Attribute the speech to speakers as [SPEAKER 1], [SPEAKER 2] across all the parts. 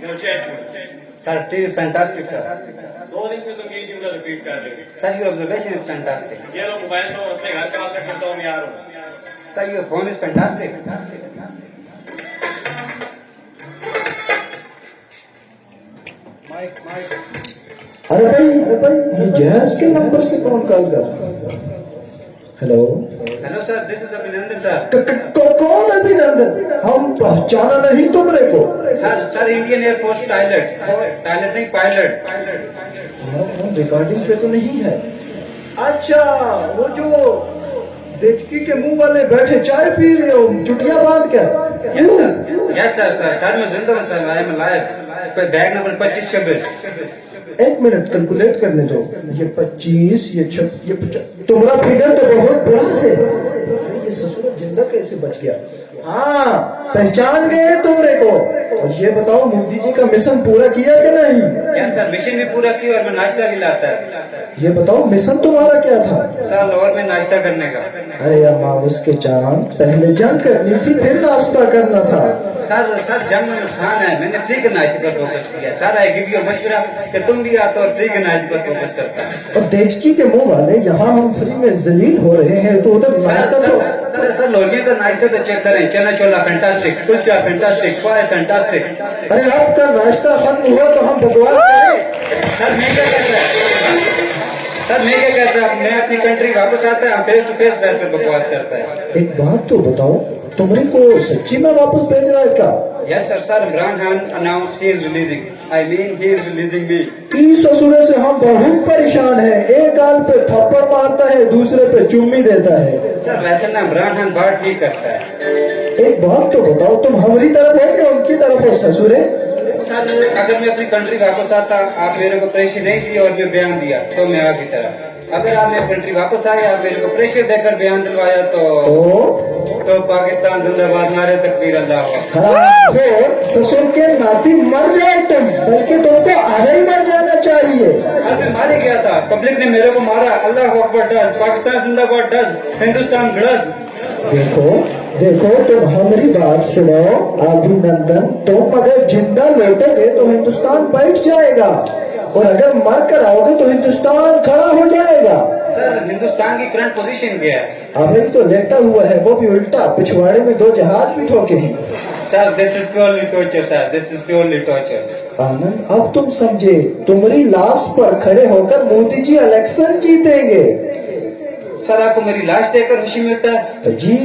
[SPEAKER 1] No, check.
[SPEAKER 2] Sir, tea is fantastic, sir.
[SPEAKER 1] 2 दिन से तुम यही जुमला रिपीट कर रहे हो।
[SPEAKER 2] Sir, your observation is fantastic.
[SPEAKER 1] ये लो मोबाइल तो अपने घर का हाथ करता हूँ यार।
[SPEAKER 2] Sir, your phone is fantastic.
[SPEAKER 3] अरे भाई ये जहाज के नंबर से कौन कॉल कर? Hello
[SPEAKER 2] Hello, sir. This is Abhinandan, sir.
[SPEAKER 3] कौन अभिनंदन? हम पहचाना नहीं तुमरे को।
[SPEAKER 2] Sir, Indian Air Force pilot. Pilot नहीं, pilot.
[SPEAKER 3] हमारा फोन रिकॉर्डिंग पे तो नहीं है। अच्छा वो जो डेचकी के मुंह वाले बैठे चाय पी रहे हो चुटिया बांध के।
[SPEAKER 2] Yes, sir. Sir, मैं जिंदा हूँ, sir. I am alive. कोई बैग नंबर 2526.
[SPEAKER 3] एक मिनट कैलकुलेट करने दो। ये 25 ये 50 तुम्हारा फिगर तो बहुत बड़ा है। ये ससुर जिंदा कैसे बच गया? हाँ पहचान गए तुमरे को। और ये बताओ मोदी जी का मिशन पूरा किया कि नहीं?
[SPEAKER 2] Yes, sir. मिशन भी पूरा किया और मैं नाश्ता भी लाता है।
[SPEAKER 3] ये बताओ मिशन तुम्हारा क्या था?
[SPEAKER 2] सर, लाहौर में नाश्ता करने का।
[SPEAKER 3] अरे अम्मा उसके चांद पहले जंग करनी थी फिर नाश्ता करना था।
[SPEAKER 2] सर जंग में नुकसान है। मैंने फ्री के नाश्ते पर फोकस किया। सर, आई गिव यू मशवरा कि तुम भी आते और फ्री के नाश्ते पर फोकस करता है।
[SPEAKER 3] और देचकी के मुंह वाले यहाँ हम फ्री में जलील हो रहे हैं तो उधर नाश्ता तो
[SPEAKER 2] सर लोहिया का नाश्ता तो चेक करें। चना छोला फैंटास्टिक, कुलचा फैंटास्टिक, पाए फैंटास्टिक।
[SPEAKER 3] अरे आपका नाश्ता खत्म हुआ तो हम बकवास करें?
[SPEAKER 2] सर मैं क्या कहता है? सर मैं क्या कहता है? मैं अपनी कंट्री वापस आता है, हम फेस टू फेस बैठकर बकवास करता है।
[SPEAKER 3] एक बात तो बताओ तुमरे को सच्ची में वापस भेज रहा है क्या?
[SPEAKER 2] Yes sir, Imran Khan announce he is releasing, I mean he is releasing me.
[SPEAKER 3] इस ससुरे से हम बहुत परेशान हैं। एक गाल पे थप्पड़ मारता है दूसरे पे चुम्मी देता है।
[SPEAKER 2] सर वैसे ना इमरान खान बात ठीक करता है।
[SPEAKER 3] एक बात तो बताओ तुम हमारी तरफ हो कि उनकी तरफ हो ससुरे?
[SPEAKER 2] सर अगर मैं अपनी कंट्री वापस आता, आप मेरे को प्रेशर नहीं दिया और मैं बयान दिया तो मैं आपकी तरफ। अगर आप मेरी कंट्री वापस आए, आप मेरे को प्रेशर देकर बयान दिलवाया तो पाकिस्तान जिंदाबाद, नारे तकबीर अल्लाह।
[SPEAKER 3] ससुर के नाती मर जाए तुम, बल्कि तुमको आगे ही मर जाना चाहिए।
[SPEAKER 2] सर मैं मारे गया था, पब्लिक ने मेरे को मारा। अल्लाह अकबर डज, पाकिस्तान जिंदाबाद डज, हिंदुस्तान गड़ज।
[SPEAKER 3] देखो तुम हमारी बात सुनो अभिनंदन, तुम अगर जिंदा लौटोगे तो हिंदुस्तान बैठ जाएगा और अगर मर कर आओगे तो हिंदुस्तान खड़ा हो जाएगा।
[SPEAKER 2] सर हिंदुस्तान की करंट पोजीशन क्या है?
[SPEAKER 3] अभी तो लेटा हुआ है, वो भी उल्टा। पिछवाड़े में 2 जहाज भी ठोके हैं।
[SPEAKER 2] Sir this is purely torture, sir this is purely torture.
[SPEAKER 3] Anand अब तुम समझे, तुम्हारी लाश पर खड़े होकर मोदी जी इलेक्शन जीतेंगे।
[SPEAKER 2] सर आपको मेरी लाश देखकर खुशी मिलता है?
[SPEAKER 3] जी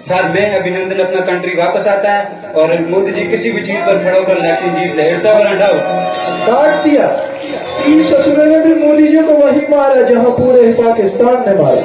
[SPEAKER 2] सर मैं अभिनंदन अपना कंट्री वापस आता है और मोदी जी किसी भी चीज पर खड़ा होकर इलेक्शन जीत ले। It's over and out.
[SPEAKER 3] काट दिया। इस ससुरे ने भी मोदी जी को वही मारा जहां पूरे पाकिस्तान ने मारा।